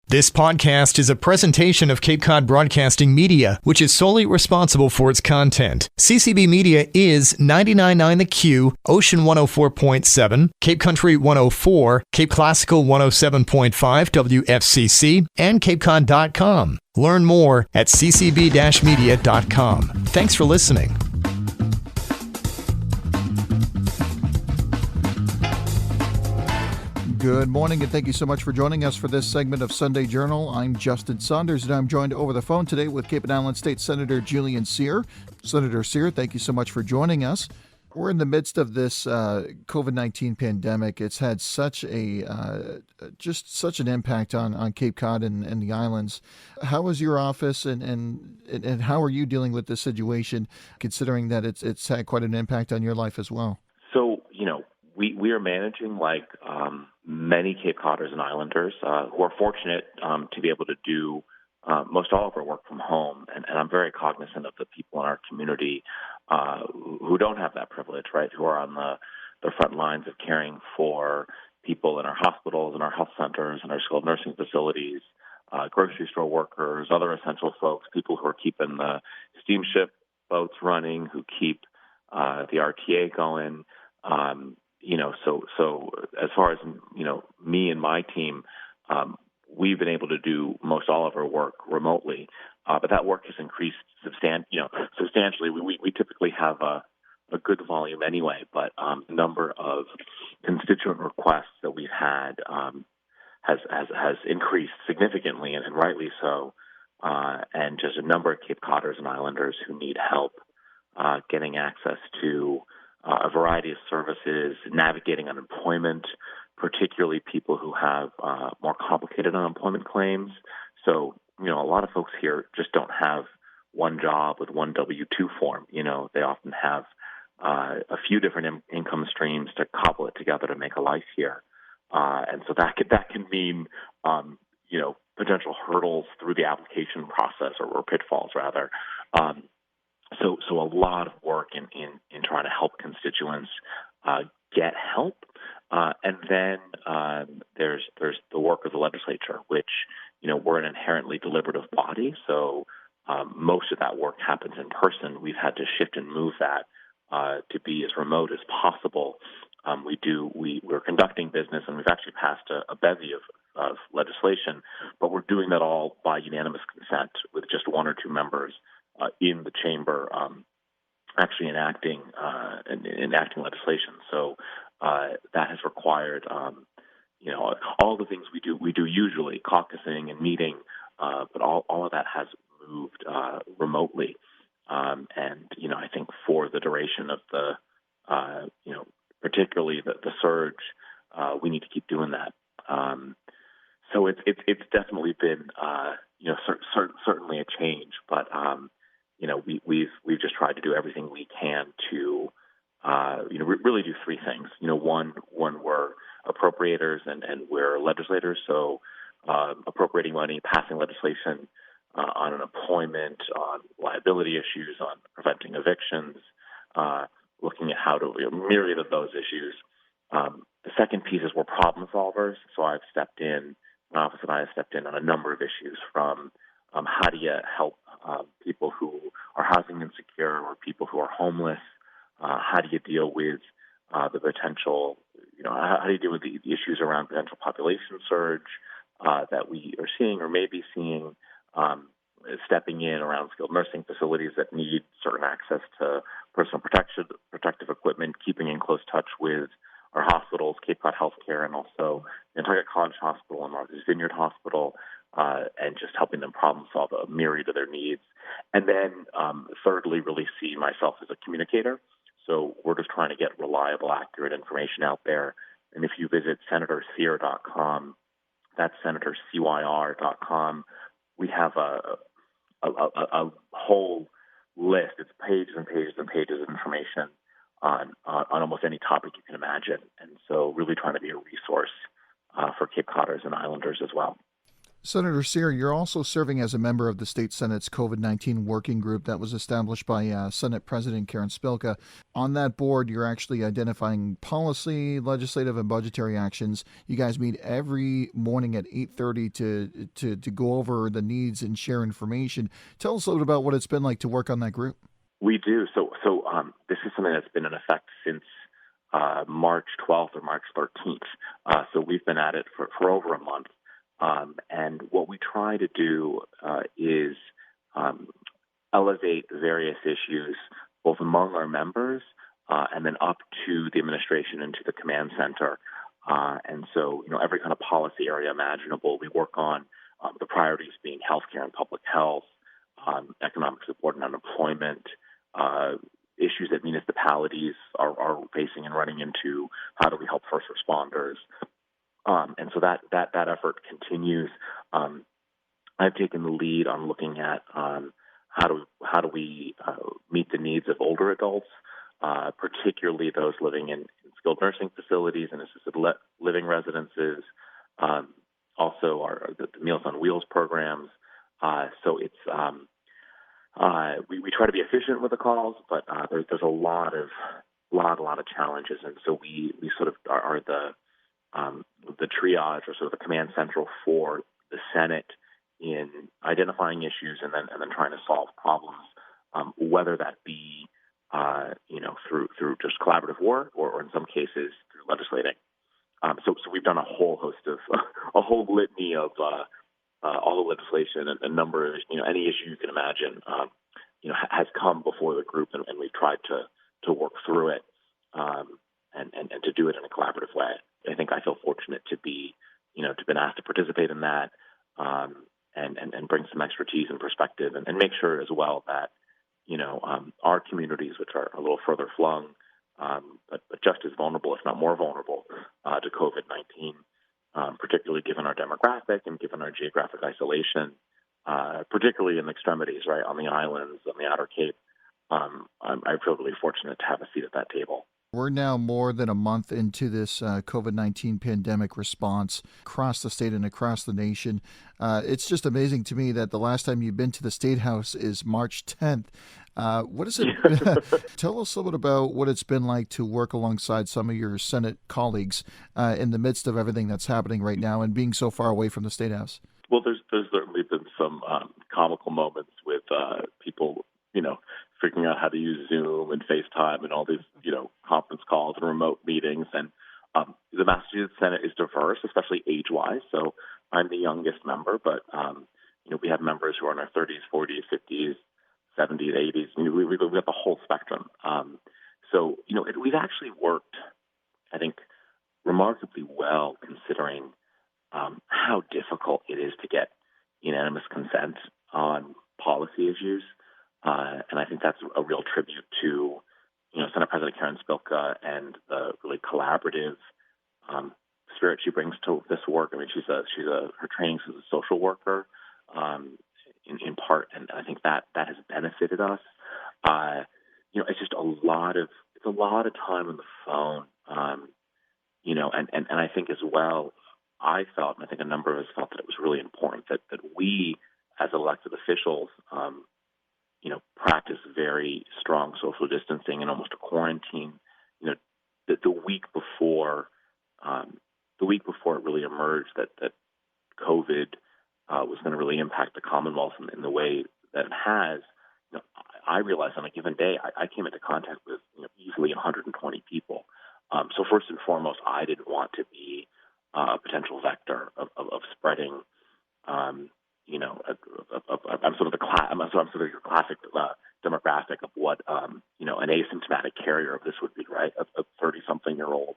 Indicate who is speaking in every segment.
Speaker 1: This podcast is a presentation of Cape Cod Broadcasting Media, which is solely responsible for its content. CCB Media is 99.9 The Q, Ocean 104.7, Cape Country 104, Cape Classical 107.5 WFCC, and CapeCod.com. Learn more at ccb-media.com. Thanks for listening.
Speaker 2: Good morning, and thank you so much for joining us for this segment of Sunday Journal. I'm Justin Saunders, and I'm joined over the phone today with Cape and Island State Senator Julian Cyr. Senator Cyr, thank you so much for joining us. We're in the midst of this COVID-19 pandemic. It's had such an impact on Cape Cod and the islands. How is your office and how are you dealing with this situation, considering that it's had quite an impact on your life as well?
Speaker 3: So, we are managing like many Cape Codders and Islanders who are fortunate to be able to do most all of our work from home. And I'm very cognizant of the people in our community who don't have that privilege, right, who are on the front lines of caring for people in our hospitals and our health centers and our skilled nursing facilities, grocery store workers, other essential folks, people who are keeping the steamship boats running, who keep the RTA going. So as far as, me and my team, we've been able to do most all of our work remotely, but that work has increased substantially. We typically have a good volume anyway, but the number of constituent requests that we've had has increased significantly, and rightly so, and just a number of Cape Codders and Islanders who need help getting access to a variety of services, navigating unemployment, particularly people who have more complicated unemployment claims. So, a lot of folks here just don't have one job with one W-2 form. They often have a few different income streams to cobble it together to make a life here. And so that can mean, potential hurdles through the application process or pitfalls, rather. So a lot of work in trying to help constituents get help. And then there's the work of the legislature, which, we're an inherently deliberative body. So most of that work happens in person. We've had to shift and move that to be as remote as possible. We're conducting business, and we've actually passed a bevy of legislation, but we're doing that all by unanimous consent with just one or two members in the chamber actually enacting legislation. So that has required, all the things we do usually, caucusing and meeting, but all of that has moved remotely. And, I think for the duration of the, particularly the surge, we need to keep doing that. So it's definitely been, certainly a change, but, we've just tried to do everything we can to, really do three things. One, we're appropriators and we're legislators. So, appropriating money, passing legislation on unemployment, on liability issues, on preventing evictions, looking at how to a myriad of those issues. The second piece is we're problem solvers. So my office and I have stepped in on a number of issues, from how do you help people who are housing insecure or people who are homeless? How do you deal with the potential, how do you deal with the issues around potential population surge that we are seeing or may be seeing, stepping in around skilled nursing facilities that need certain access to personal protective equipment, keeping in close touch with our hospitals, Cape Cod Healthcare, and also Nantucket College Hospital and Martha's Vineyard Hospital, and just helping them problem solve a myriad of their needs. And then thirdly, really see myself as a communicator. So we're just trying to get reliable, accurate information out there. And if you visit senatorcyr.com, that's senatorcyr.com, we have a whole list. It's pages and pages and pages of information on almost any topic you can imagine. And so really trying to be a resource for Cape Codders and Islanders as well.
Speaker 2: Senator Sear, you're also serving as a member of the state Senate's COVID-19 working group that was established by Senate President Karen Spilka. On that board, you're actually identifying policy, legislative, and budgetary actions. You guys meet every morning at 8:30 to go over the needs and share information. Tell us a little about what it's been like to work on that group.
Speaker 3: We do. So this is something that's been in effect since March 12th or March 13th. So we've been at it for over a month. And what we try to do is elevate various issues both among our members and then up to the administration and to the command center. And so, every kind of policy area imaginable we work on, the priorities being healthcare and public health, economic support and unemployment, issues that municipalities are facing and running into, how do we help first responders. And so that effort continues. I've taken the lead on looking at how do we meet the needs of older adults, particularly those living in skilled nursing facilities and assisted living residences. Also, the Meals on Wheels programs. So it's we try to be efficient with the calls, but there's a lot of challenges, and so we sort of are the triage or sort of the command central for the Senate in identifying issues and then trying to solve problems, whether that be through just collaborative work or in some cases through legislating. So we've done a whole host of a whole litany of all the legislation and a number of any issue you can imagine has come before the group, and we've tried to work through it and to do it in a collaborative way. I think I feel fortunate to be to been asked to participate in that and bring some expertise and perspective and make sure as well that our communities, which are a little further flung, but just as vulnerable, if not more vulnerable, to COVID-19, particularly given our demographic and given our geographic isolation, particularly in the extremities, right, on the islands, on the Outer Cape. I feel really fortunate to have a seat at that table.
Speaker 2: We're now more than a month into this COVID-19 pandemic response across the state and across the nation. It's just amazing to me that the last time you've been to the State House is March 10th. What is it? Tell us a little bit about what it's been like to work alongside some of your Senate colleagues in the midst of everything that's happening right now and being so far away from the State House.
Speaker 3: Well, there's certainly been some comical moments with people, figuring out how to use Zoom and FaceTime and all these, conference calls and remote meetings. And the Massachusetts Senate is diverse, especially age-wise. So I'm the youngest member, but, we have members who are in our 30s, 40s, 50s, 70s, 80s. We've got the whole spectrum. So, we've actually worked, I think, remarkably well considering how difficult it is to get unanimous consent on policy issues. And I think that's a real tribute to, Senate President Karen Spilka and the really collaborative spirit she brings to this work. I mean, her training as a social worker, in part, and I think that has benefited us. It's just a lot of time on the phone, and I think as well, I felt, and I think a number of us felt that it was really important that we, as elected officials, practice very strong social distancing and almost a quarantine. The week before it really emerged that COVID was going to really impact the Commonwealth in the way that it has, I realized on a given day I came into contact with easily 120 people. So first and foremost, I didn't want to be a potential vector of spreading. I'm sort of your classic demographic of what an asymptomatic carrier of this would be, right? A 30-something-year-old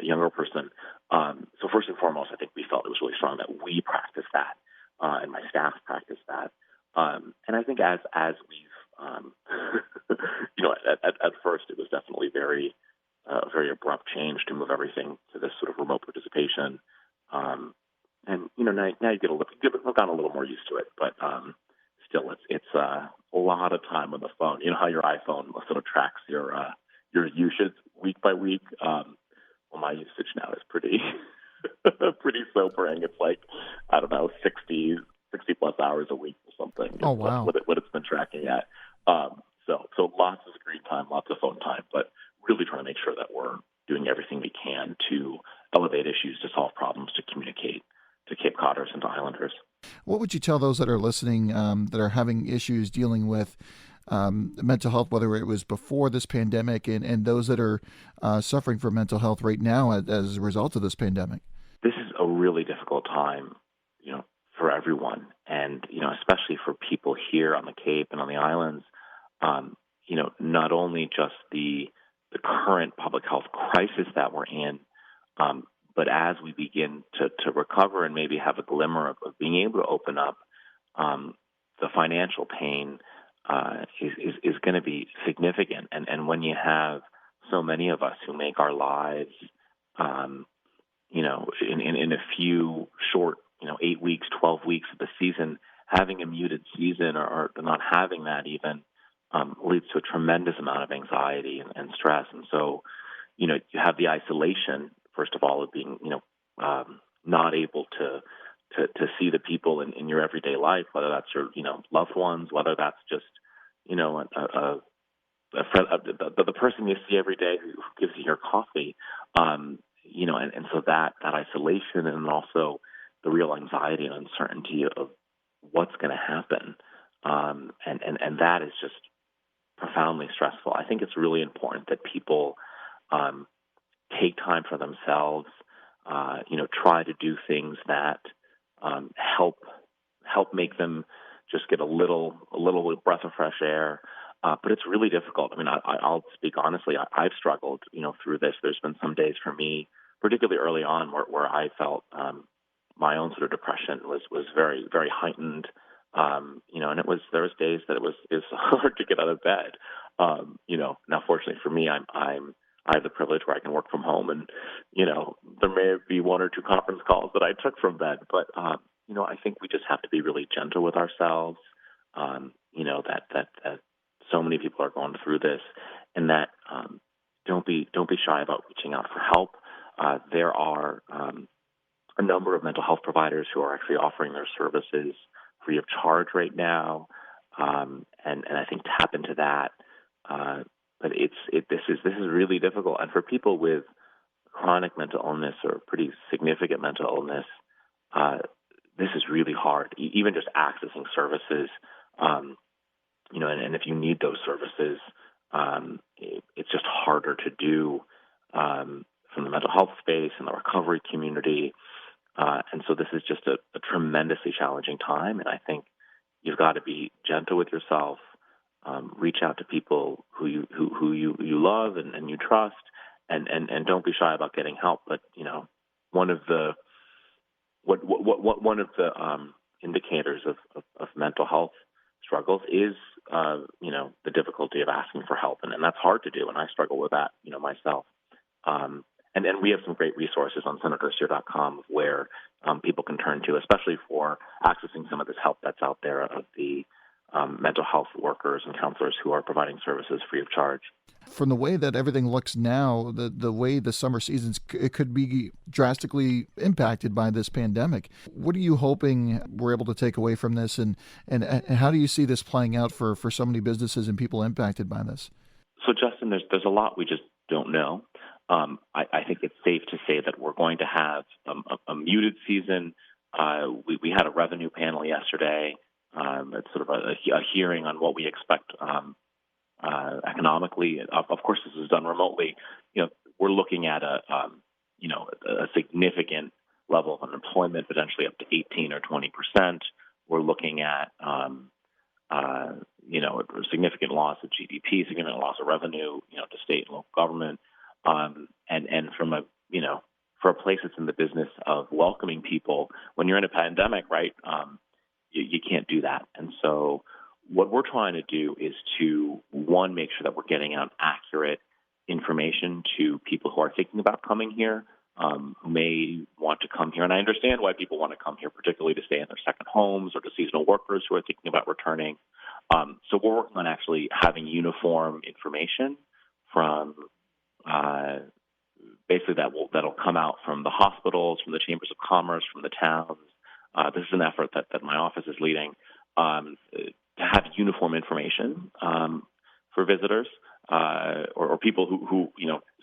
Speaker 3: younger person. So first and foremost, I think we felt it was really strong that we practice that, and my staff practice that. And I think as we've, at first it was definitely very abrupt change to move everything to this sort of remote participation. And now you I've gotten a little more used to it, but still, it's a lot of time on the phone. You know how your iPhone sort of tracks your usage week by week. Well, my usage now is pretty pretty sobering. It's like, I don't know, 60 plus hours a week or something.
Speaker 2: Oh, wow.
Speaker 3: What it's been tracking at. So lots of screen time, lots of phone time, but really trying to make sure that we're doing everything we can to elevate issues, to solve problems, to communicate to Cape Codders and to Islanders.
Speaker 2: What would you tell those that are listening that are having issues dealing with mental health, whether it was before this pandemic and those that are suffering from mental health right now as a result of this pandemic?
Speaker 3: This is a really difficult time, for everyone, and especially for people here on the Cape and on the islands. Not only just the current public health crisis that we're in, but as we begin to recover and maybe have a glimmer of being able to open up, the financial pain is going to be significant. And when you have so many of us who make our lives, in a few short, 8 weeks, 12 weeks of the season, having a muted season or not having that even leads to a tremendous amount of anxiety and stress. And so, you have the isolation, first of all, of being, not able to see the people in your everyday life, whether that's your, loved ones, whether that's just, a friend, the person you see every day who gives you your coffee, and so that isolation, and also the real anxiety and uncertainty of what's going to happen, and that is just profoundly stressful. I think it's really important that people take time for themselves, try to do things that help make them just get a little breath of fresh air. But it's really difficult. I mean, I'll speak honestly. I've struggled, through this. There's been some days for me, particularly early on, where I felt my own sort of depression was very, very heightened. And there was days that it was hard to get out of bed. Now fortunately for me, I have the privilege where I can work from home, and there may be one or two conference calls that I took from bed. But I think we just have to be really gentle with ourselves. That so many people are going through this, and that don't be shy about reaching out for help. There are a number of mental health providers who are actually offering their services free of charge right now, and I think tap into that. But this is really difficult, and for people with chronic mental illness or pretty significant mental illness, this is really hard. Even just accessing services, and if you need those services, it's just harder to do from the mental health space and the recovery community. And so this is just a tremendously challenging time. And I think you've got to be gentle with yourself, reach out to people who you love and you trust, and don't be shy about getting help. But one of the indicators of mental health struggles is the difficulty of asking for help, and that's hard to do, and I struggle with that myself. And then we have some great resources on senatorsear.com where people can turn to, especially for accessing some of this help that's out there of the mental health workers and counselors who are providing services free of charge.
Speaker 2: From the way that everything looks now, the way the summer seasons it could be drastically impacted by this pandemic. What are you hoping we're able to take away from this, and how do you see this playing out for so many businesses and people impacted by this?
Speaker 3: So, Justin, there's a lot we just don't know. I think it's safe to say that we're going to have a muted season. We had a revenue panel yesterday. It's sort of a hearing on what we expect economically. Of course, this is done remotely. We're looking at a significant level of unemployment, potentially up to 18 or 20%. We're looking at a significant loss of GDP, significant loss of revenue, to state and local government. And from for a place that's in the business of welcoming people, when you're in a pandemic, right, you can't do that. And so what we're trying to do is to, one, make sure that we're getting out accurate information to people who are thinking about coming here, who may want to come here. And I understand why people want to come here, particularly to stay in their second homes or to seasonal workers who are thinking about returning. So we're working on actually having uniform information from basically that'll come out from the hospitals, from the chambers of commerce, from the towns. This is an effort that my office is leading to have uniform information for visitors or people who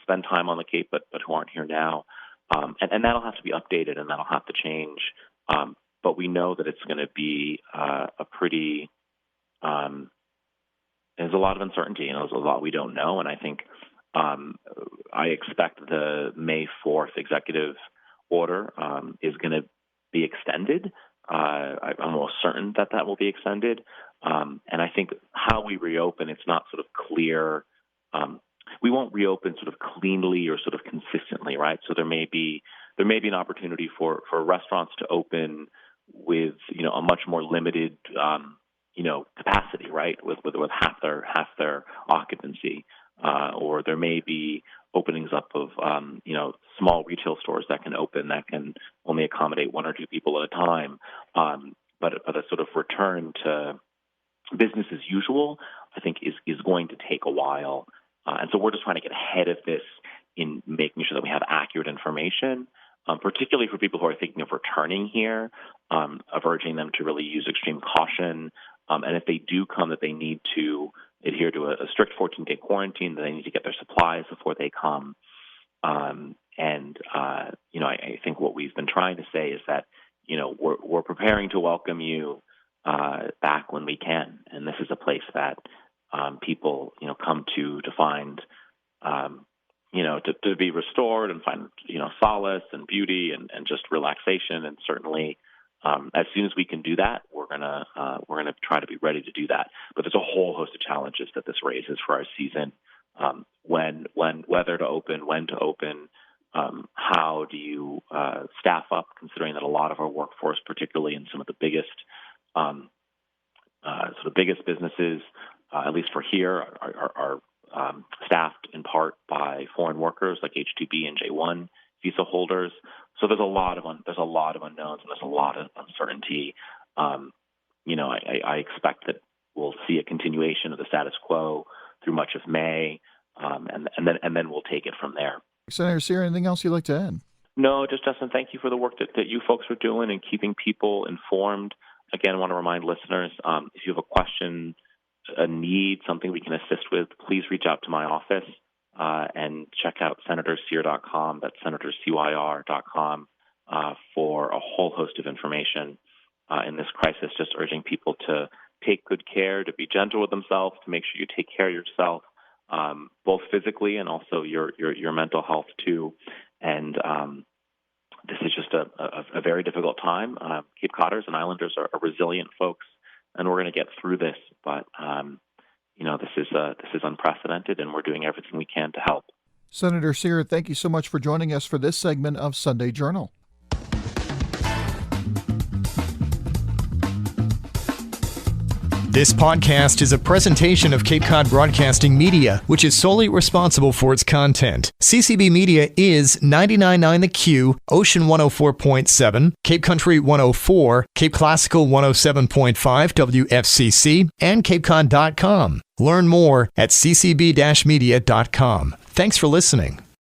Speaker 3: spend time on the Cape but who aren't here now, and that'll have to be updated and that'll have to change. But we know that it's going to be a pretty there's a lot of uncertainty and there's a lot we don't know, and I think I expect the May 4th executive order is going to be extended. I'm almost certain that will be extended. And I think how we reopen, it's not sort of clear. We won't reopen sort of cleanly or sort of consistently, right? So there may be an opportunity for restaurants to open with a much more limited capacity, right? With half their occupancy, or there may be openings up of small retail stores that can only accommodate one or two people at a time. But a sort of return to business as usual, I think, is going to take a while. And so we're just trying to get ahead of this in making sure that we have accurate information, particularly for people who are thinking of returning here, of urging them to really use extreme caution. And if they do come, that they need to adhere to a strict 14-day quarantine, that they need to get their supplies before they come. I think what we've been trying to say is that, we're preparing to welcome you back when we can. And this is a place that people, come to find, to be restored and find, solace and beauty and just relaxation. And certainly, as soon as we can do that, we're gonna try to be ready to do that. But there's a whole host of challenges that this raises for our season. Whether to open, when to open, how do you staff up, considering that a lot of our workforce, particularly in some of the biggest businesses, at least for here, are staffed in part by foreign workers like H-2B and J-1 visa holders. So there's a lot of unknowns and there's a lot of uncertainty. I expect that we'll see a continuation of the status quo through much of May, and then we'll take it from there.
Speaker 2: Senator Cyr, anything else you'd like to add?
Speaker 3: No, just Justin, thank you for the work that you folks are doing and keeping people informed. Again, I want to remind listeners, if you have a question, a need, something we can assist with, please reach out to my office and check out senatorcyr.com. That's senatorcyr.com for a whole host of information in this crisis, just urging people to take good care, to be gentle with themselves, to make sure you take care of yourself, both physically and also your mental health too. And this is just a very difficult time. Cape Codders and Islanders are resilient folks, and we're going to get through this. But this is unprecedented, and we're doing everything we can to help.
Speaker 2: Senator Cyr, thank you so much for joining us for this segment of Sunday Journal.
Speaker 1: This podcast is a presentation of Cape Cod Broadcasting Media, which is solely responsible for its content. CCB Media is 99.9 The Q, Ocean 104.7, Cape Country 104, Cape Classical 107.5 WFCC, and CapeCod.com. Learn more at ccb-media.com. Thanks for listening.